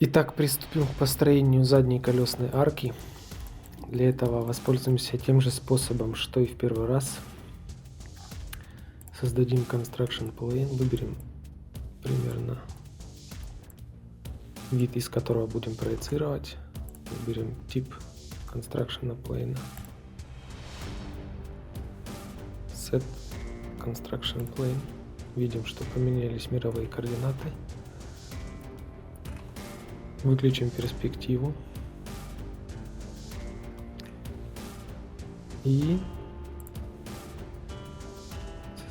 Итак, приступим к построению задней колесной арки. Для этого воспользуемся тем же способом, что и в первый раз. Создадим Construction Plane, выберем примерно вид, из которого будем проецировать. Выберем тип Construction Plane. Set Construction Plane. Видим, что поменялись мировые координаты. Выключим перспективу. И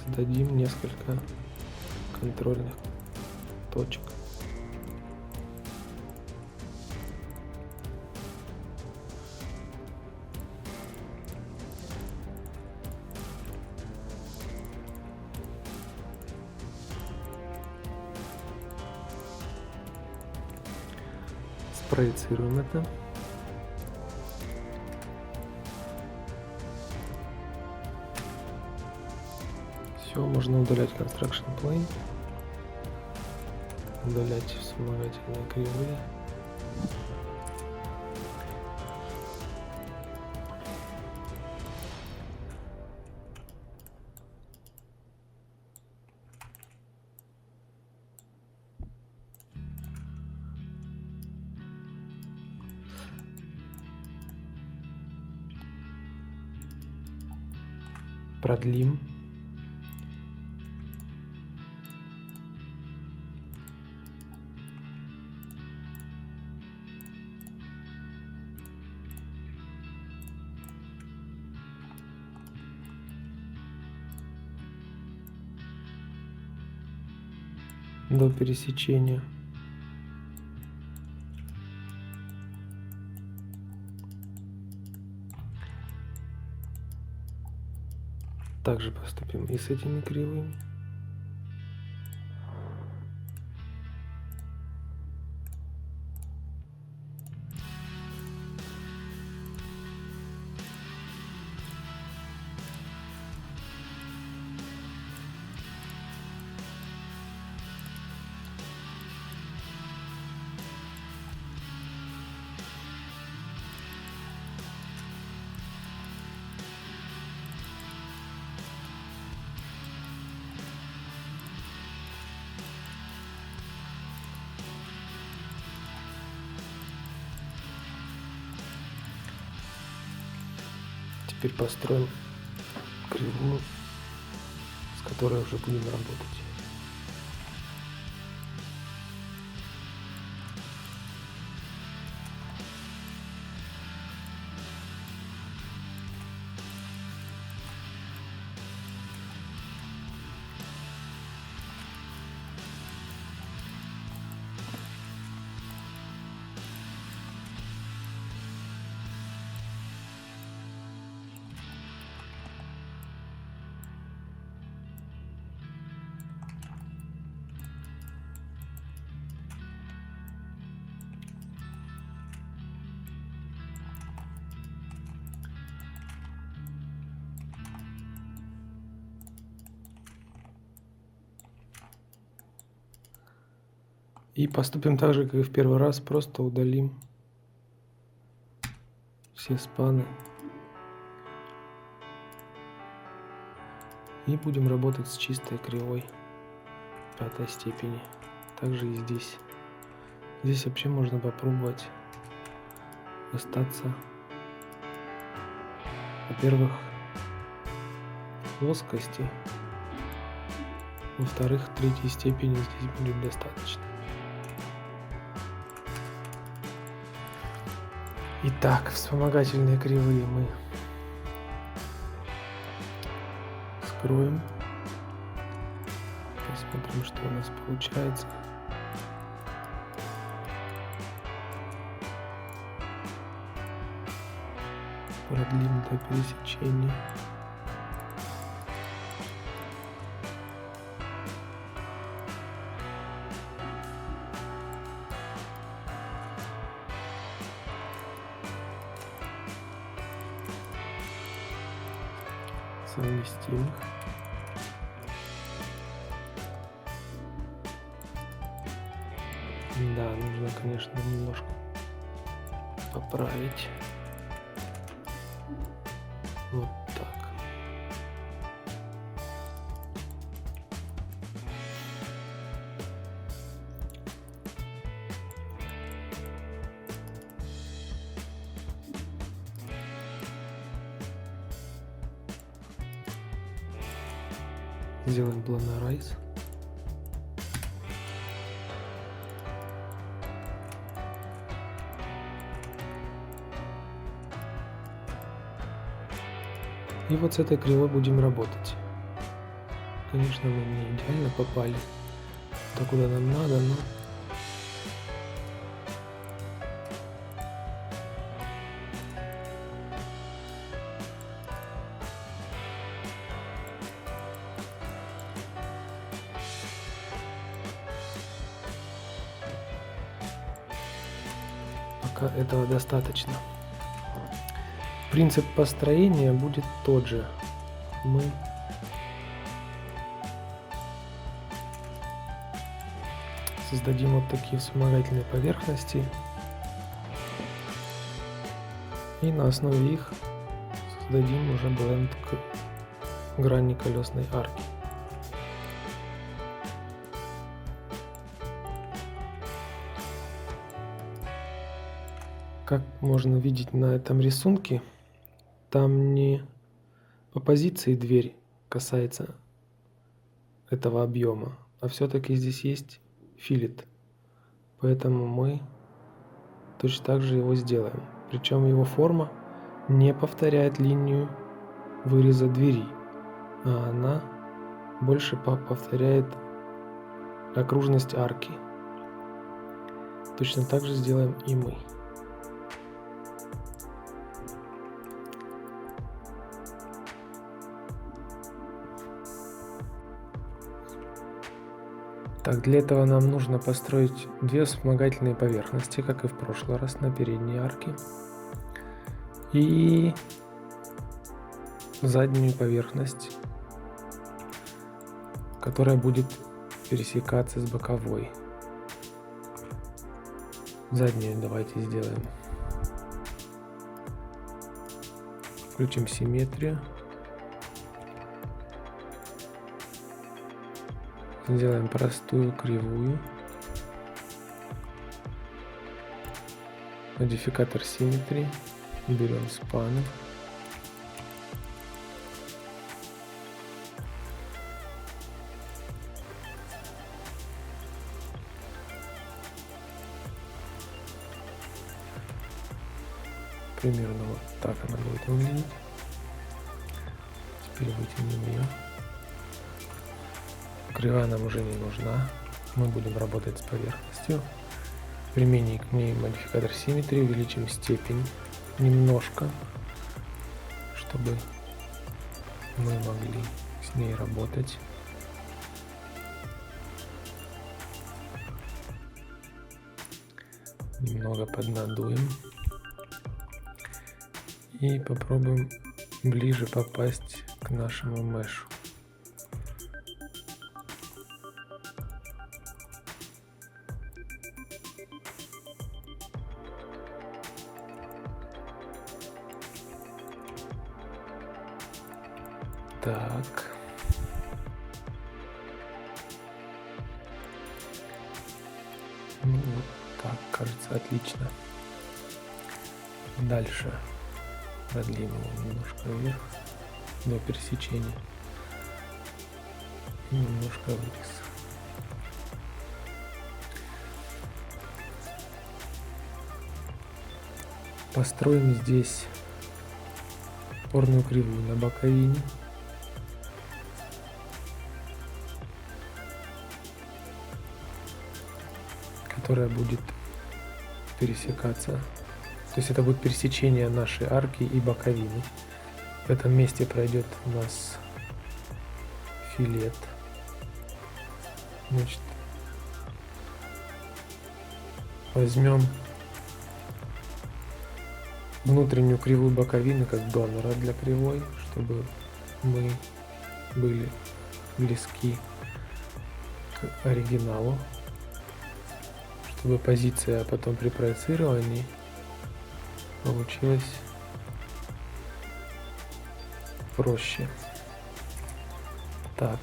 создадим несколько контрольных точек. Спроецируем это. Все, можно удалять Construction Plane, удалять вспомогательные кривые. Продлим. До пересечения. Также поступим и с этими кривыми. Теперь построим кривую, с которой уже будем работать. И поступим так же, как и в первый раз, просто удалим все спаны. И будем работать с чистой кривой пятой степени. Также и здесь. Здесь вообще можно попробовать остаться, во-первых, в плоскости. Во-вторых, третьей степени здесь будет достаточно. Итак, вспомогательные кривые мы скроем. Посмотрим, что у нас получается. Продлим до пересечения. Совместим их. Да, нужно, конечно, немножко поправить. Вот так. Сделаем Planarize. И вот с этой кривой будем работать. Конечно, мы не идеально попали туда, куда нам надо, но пока этого достаточно. Принцип построения будет тот же. Мы создадим вот такие вспомогательные поверхности и на основе их создадим уже бленд к грани колесной арки. Как можно видеть на этом рисунке, там не по позиции дверь касается этого объема, а все-таки здесь есть филет. Поэтому мы точно так же его сделаем. Причем его форма не повторяет линию выреза двери, а она больше повторяет окружность арки. Точно так же сделаем и мы. Так, для этого нам нужно построить две вспомогательные поверхности, как и в прошлый раз, на передней арке. И заднюю поверхность, которая будет пересекаться с боковой. Заднюю давайте сделаем. Включим симметрию. Сделаем простую кривую. Модификатор Symmetry. Берем спаны. Примерно вот так она будет выглядеть. Теперь вытянем ее. Кривая нам уже не нужна. Мы будем работать с поверхностью. Применим к ней модификатор Symmetry. Увеличим степень немножко, чтобы мы могли с ней работать. Немного поднадуем. И попробуем ближе попасть к нашему мешу. Так. Ну вот так, кажется, отлично. Дальше продлим его немножко вверх до пересечения и немножко вниз. Построим здесь опорную кривую на боковине. Которая будет пересекаться. То есть это будет пересечение нашей арки и боковины. В этом месте пройдет у нас филет. Значит, возьмем внутреннюю кривую боковины как донора для кривой, чтобы мы были близки к оригиналу, чтобы позиция потом при проецировании получилась проще. Так.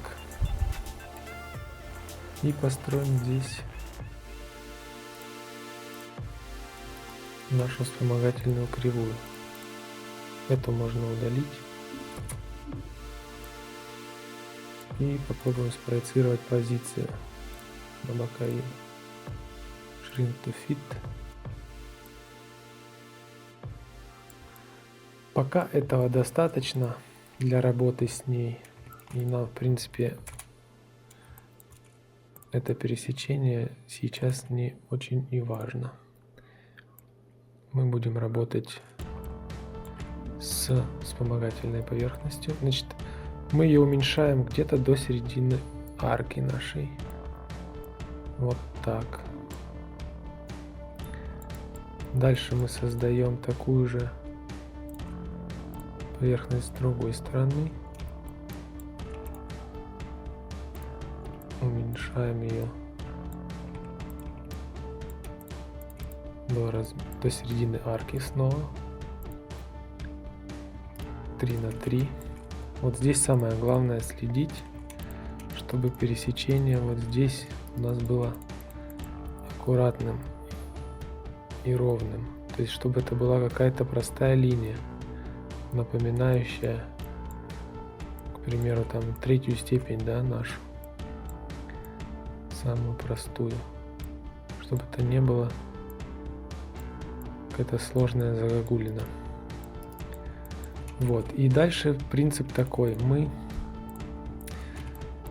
И построим здесь нашу вспомогательную кривую. Эту можно удалить. И попробуем спроецировать позицию на боковину. Shrink to fit. Пока этого достаточно для работы с ней. И нам, в принципе, это пересечение сейчас не очень и важно. Мы будем работать с вспомогательной поверхностью. Значит, мы ее уменьшаем где-то до середины арки нашей. Вот так. Дальше мы создаем такую же поверхность с другой стороны. Уменьшаем ее до середины арки снова. 3 на 3. Вот здесь самое главное следить, чтобы пересечение вот здесь у нас было аккуратным и ровным. То есть чтобы это была какая-то простая линия, напоминающая, к примеру, там третью степень, да, нашу. Самую простую. Чтобы это не было какая-то сложная загогулина. Вот. И дальше принцип такой. Мы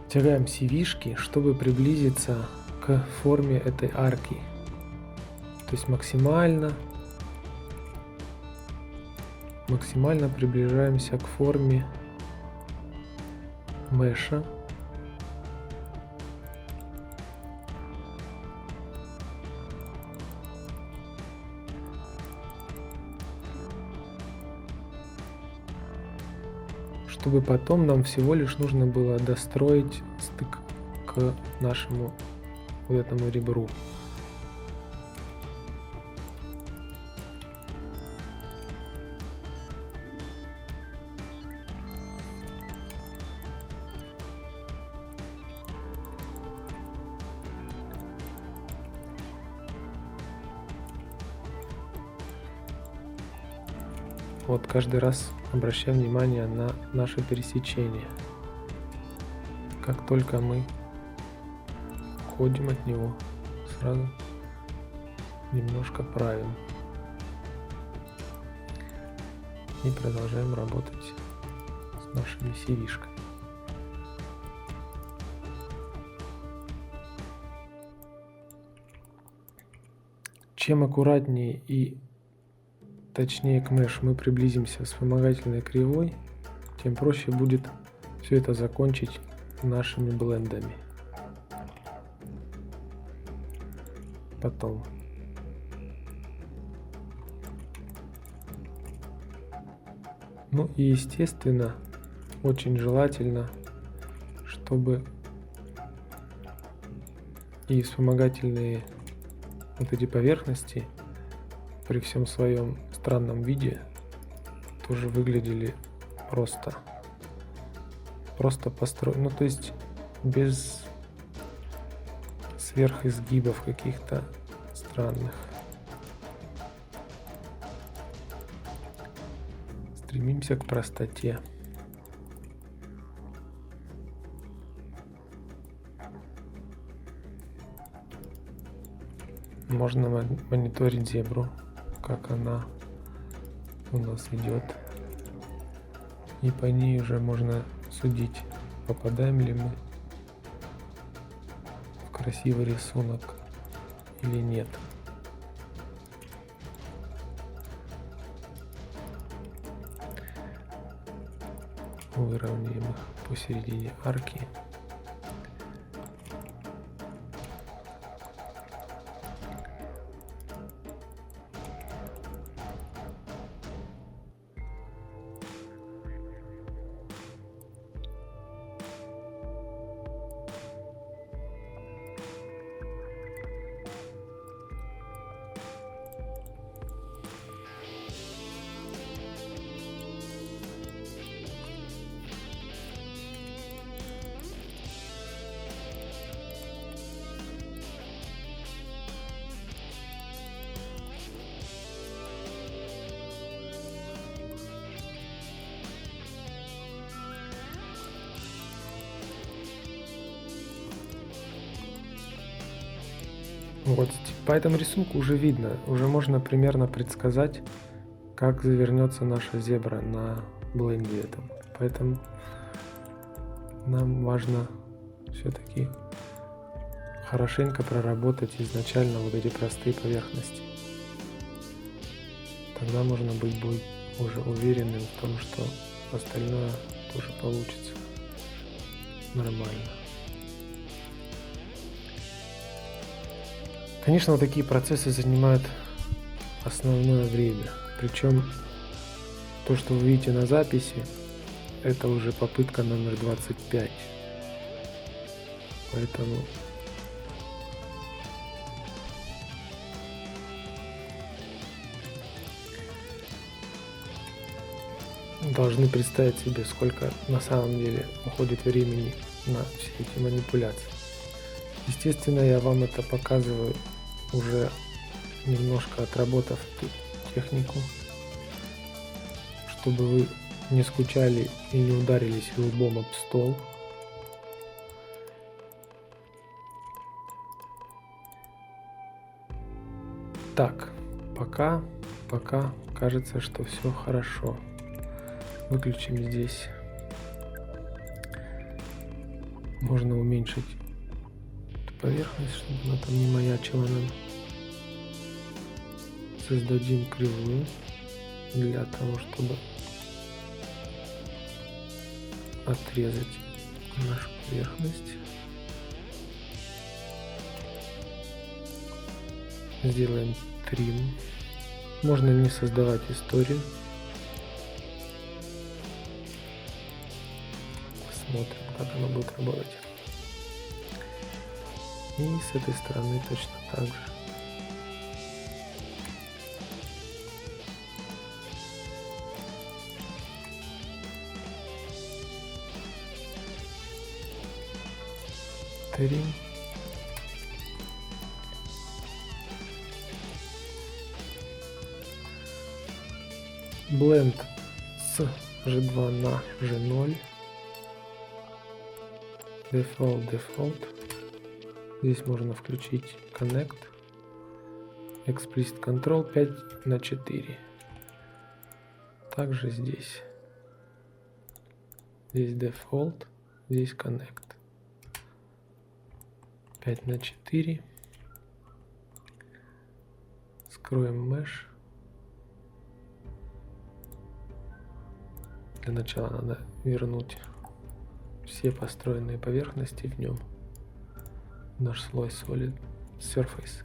тягаем CV-шки, чтобы приблизиться к форме этой арки. То есть максимально приближаемся к форме меша. Чтобы потом нам всего лишь нужно было достроить стык к нашему вот этому ребру. Вот каждый раз обращаем внимание на наше пересечение. Как только мы уходим от него, сразу немножко правим. И продолжаем работать с нашими CV-шками. Чем аккуратнее и точнее к мешу мы приблизимся с вспомогательной кривой, тем проще будет все это закончить нашими блендами. Потом. Ну и естественно, очень желательно, чтобы и вспомогательные вот эти поверхности при всем своем странном виде тоже выглядели просто построены, ну то есть без сверхизгибов каких-то странных. Стремимся к простоте. Можно мониторить зебру, как она у нас идет. И по ней уже можно судить, попадаем ли мы в красивый рисунок или нет. Выровняем их посередине арки. Вот по этому рисунку уже видно, уже можно примерно предсказать, как завернется наша зебра на бленде этом. Поэтому нам важно все-таки хорошенько проработать изначально вот эти простые поверхности. Тогда можно быть уже уверенным в том, что остальное тоже получится нормально. Конечно, вот такие процессы занимают основное время. Причем то, что вы видите на записи, это уже попытка номер 25. Поэтому должны представить себе, сколько на самом деле уходит времени на все эти манипуляции. Естественно, я вам это показываю, уже немножко отработав эту технику, чтобы вы не скучали и не ударились лбом об стол. Так, пока кажется, что все хорошо. Выключим здесь. Можно уменьшить эту поверхность, чтобы она там не маячила нам. Создадим кривую для того, чтобы отрезать нашу поверхность. Сделаем трим. Можно не создавать историю. Посмотрим, как оно будет работать. И с этой стороны точно так же. Трим. Blend с G2 на G0. Default. Здесь можно включить Connect. Explicit Control 5/4. Также здесь. Здесь Default, здесь Connect. 5/4. Скроем Mesh. Для начала надо вернуть все построенные поверхности в нем. Наш слой Solid Surface.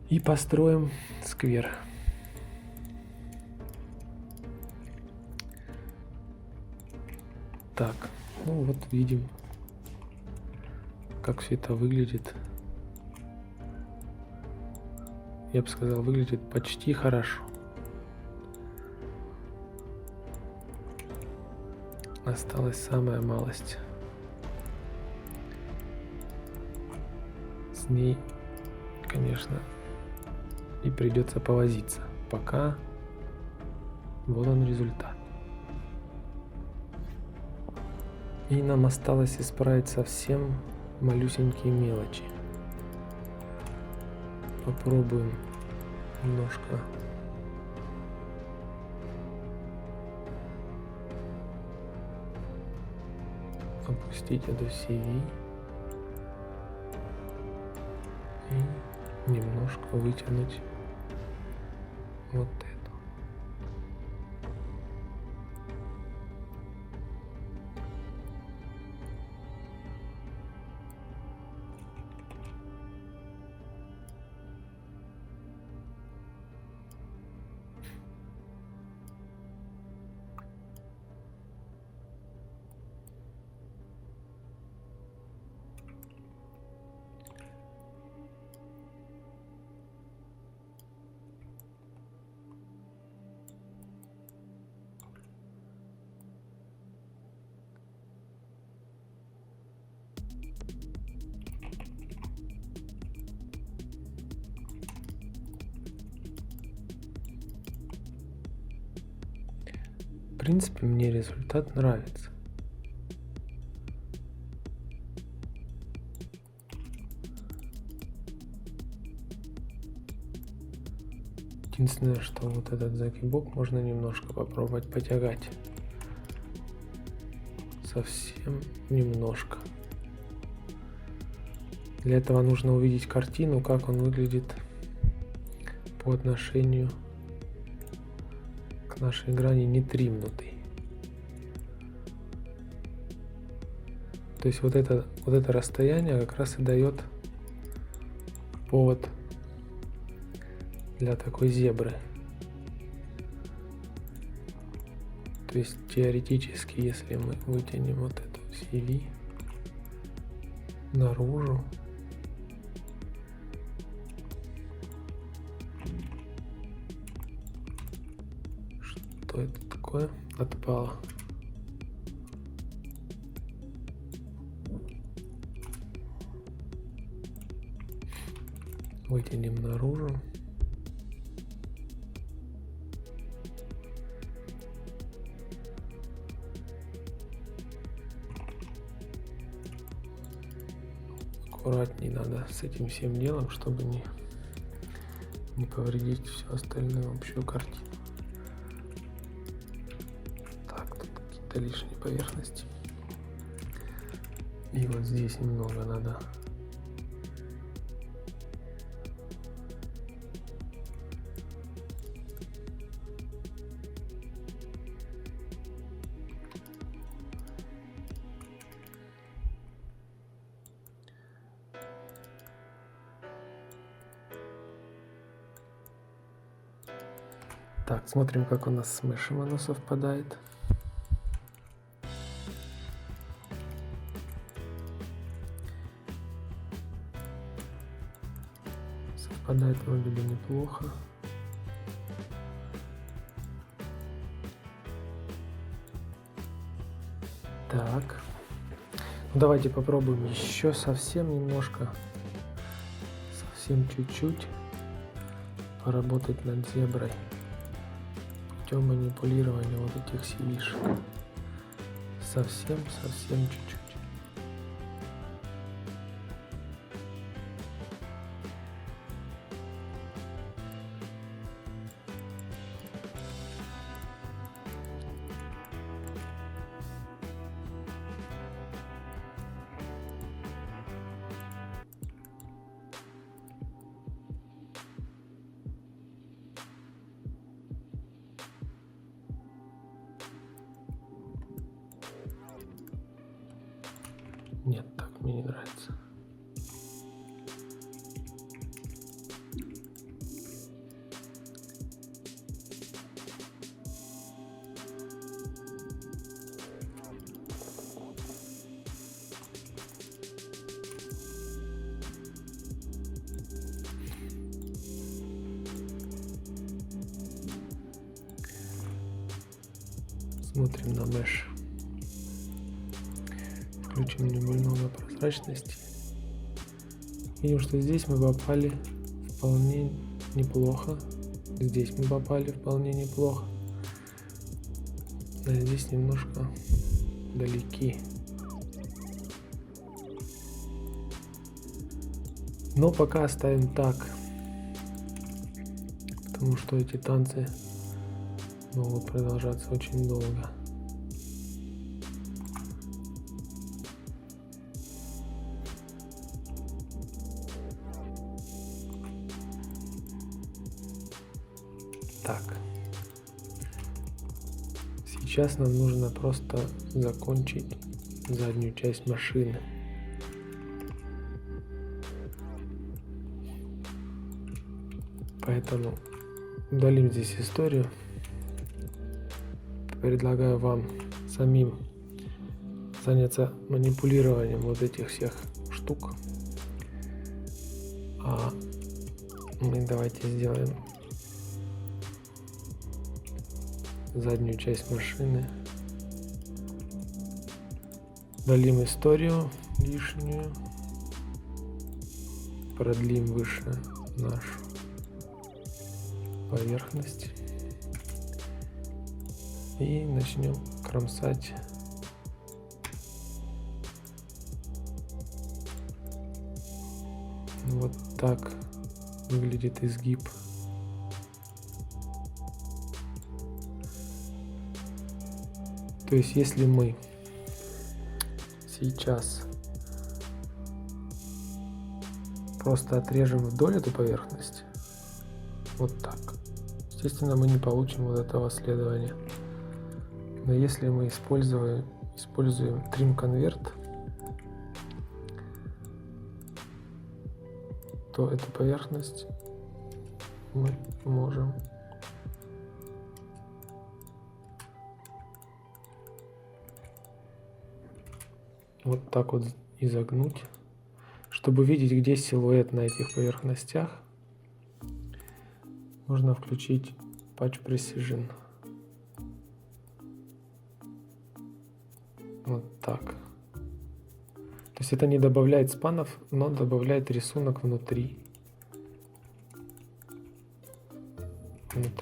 И построим сквер. Так, ну вот видим, как все это выглядит. Я бы сказал, выглядит почти хорошо. Осталась самая малость. С ней, конечно, и придется повозиться. Пока вот он результат. И нам осталось исправить совсем малюсенькие мелочи. Попробуем немножко опустить эту CV и немножко вытянуть вот это. В принципе, мне результат нравится. Единственное, что вот этот загибок можно немножко попробовать потягать. Совсем немножко. Для этого нужно увидеть картину, как он выглядит по отношению к нашей грани нетримнутой. То есть вот это расстояние как раз и дает повод для такой зебры. То есть теоретически, если мы вытянем вот эту CV наружу, что это такое? Отпало. Вытянем наружу. Аккуратней надо с этим всем делом, чтобы не повредить всю остальную общую картину. Так, тут какие-то лишние поверхности. И вот здесь немного надо Так, смотрим, как у нас с мышем оно совпадает. Совпадает вроде бы неплохо. Так. Ну, давайте попробуем еще совсем немножко, совсем чуть-чуть поработать над зеброй путем манипулирования вот этих сивишек. Совсем чуть-чуть. Нет, так мне не нравится. Смотрим на меш. Включим немного прозрачности. Видим, что здесь мы попали вполне неплохо. Здесь мы попали вполне неплохо. А здесь немножко далеки. Но пока оставим так. Потому что эти танцы могут продолжаться очень долго. Так. Сейчас нам нужно просто закончить заднюю часть машины. Поэтому удалим здесь историю. Предлагаю вам самим заняться манипулированием вот этих всех штук. А мы давайте сделаем заднюю часть машины. Удалим историю лишнюю. Продлим выше нашу поверхность. И начнем кромсать вот так выглядит изгиб То есть если мы сейчас просто отрежем вдоль эту поверхность, вот так, естественно, мы не получим вот этого следования. Но если мы используем Trim Convert, то эту поверхность мы можем вот так вот изогнуть. Чтобы видеть, где силуэт на этих поверхностях, можно включить Patch Precision. Вот так. То есть это не добавляет спанов, но добавляет рисунок внутри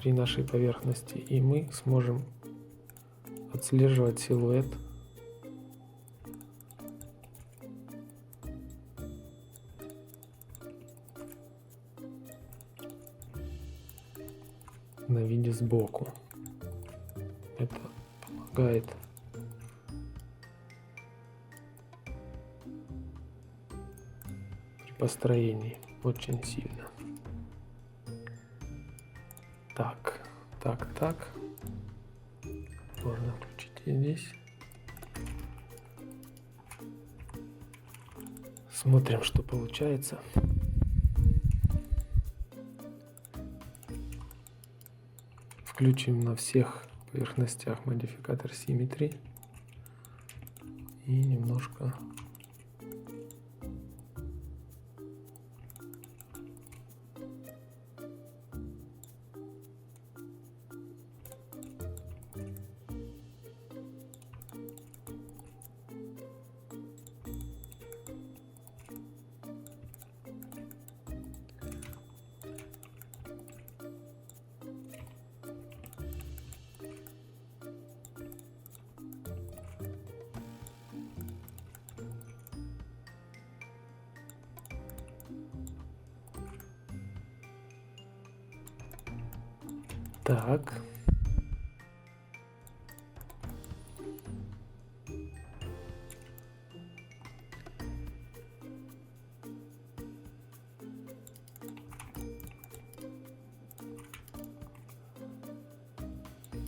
нашей поверхности. И мы сможем отслеживать силуэт на виде сбоку. Это помогает при построении очень сильно. Так. Можно включить и здесь. Смотрим, что получается. Включим на всех поверхностях модификатор Symmetry и немножко так.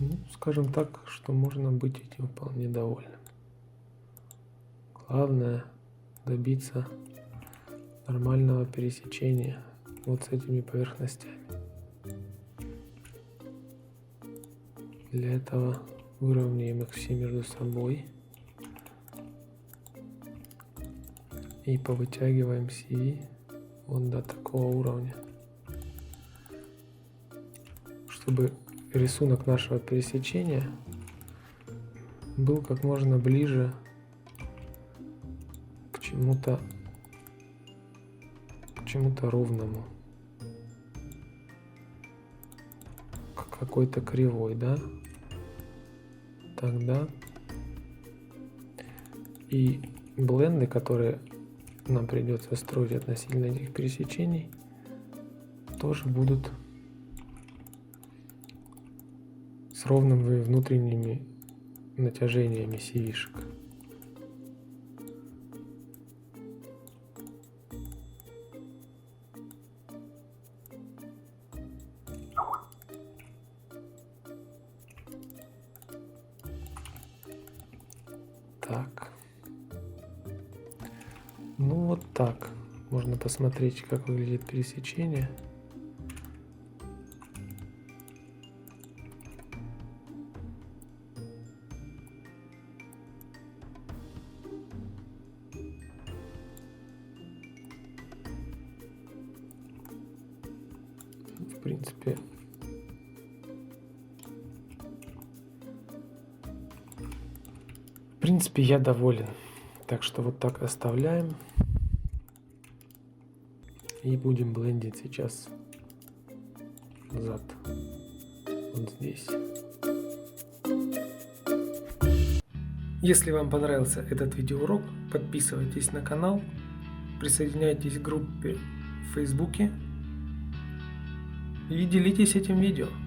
Ну, скажем так, что можно быть этим вполне довольным. Главное добиться нормального пересечения вот с этими поверхностями. Для этого выровняем их все между собой и повытягиваем CV вот до такого уровня, чтобы рисунок нашего пересечения был как можно ближе к чему-то ровному, к какой-то кривой, да? Тогда и бленды, которые нам придется строить относительно этих пересечений, тоже будут с ровными внутренними натяжениями CV-шек. Так. Ну вот так. Можно посмотреть, как выглядит пересечение. В принципе, я доволен. Так что вот так оставляем. И будем блендить сейчас зад. Вот здесь. Если вам понравился этот видеоурок, подписывайтесь на канал, присоединяйтесь к группе в Фейсбуке и делитесь этим видео.